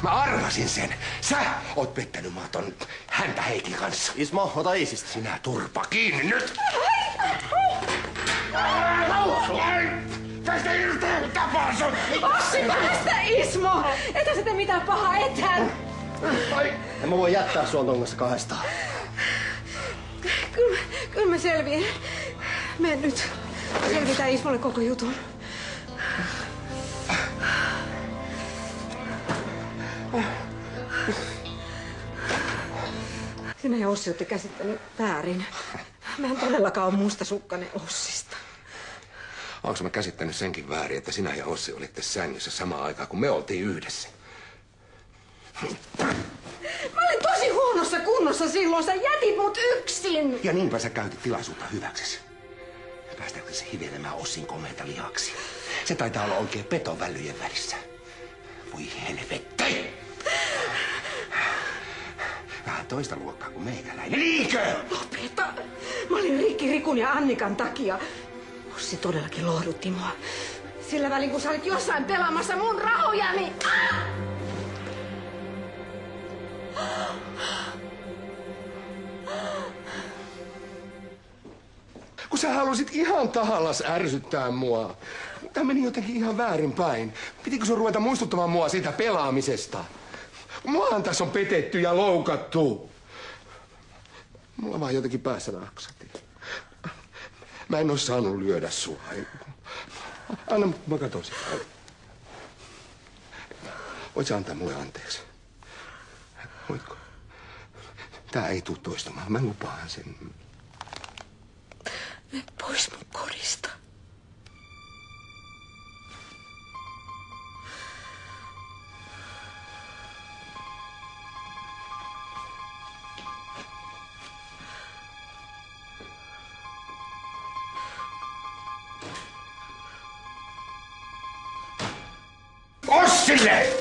Mä arvasin sen. Sä oot pettänyt mua ton häntä Heikin kanssa. Ismo, ota iisistä. Sinä turpa kiinni nyt! Tästä irti! Tapaa sun! Ossi, päästä Ismo! Etä sä tee mitään pahaa, ethän! En mä voi jättää sua tongassa kahdestaan. Kyllä mä selviin. Mene nyt. Selvitään Ismolle koko jutun. Sinä ja Ossi olette käsittänyt väärin. Mä en todellakaan ole mustasukkainen Ossista. Onko mä käsittänyt senkin väärin, että sinä ja Ossi olitte sängyssä samaan aikaan, kun me oltiin yhdessä? Mä olin tosi huonossa kunnossa silloin. Sä jätit mut yksin. Ja niinpä sä käytit tilaisuutta hyväksesi. Päästäänkö se hivelemään Ossin komeita lihaksi? Se taitaa olla oikein petovällyjen välissä. Voi helvetti! Vähän toista luokkaa kuin meikäläinen. Niinkö? Lopeta! Mä olin Rikki, Rikun ja Annikan takia. Ossi todellakin lohdutti mua. Sillä välin, kun sä olit jossain pelaamassa mun rahojani. Kun sä halusit ihan tahallas ärsyttää mua. Tää meni jotenkin ihan väärinpäin. Pitikö sun ruveta muistuttamaan mua siitä pelaamisesta? Muahan tässä on petetty ja loukattu. Mulla vaan jotenkin päässä naksatti. Mä en oo saanut lyödä sua. Anna, mä katon sitä. Voit sä antaa mulle anteeksi? Voitko? Tää ei tuu toistumaan. Mä lupaan sen. Mene pois mun kodista. Ossille!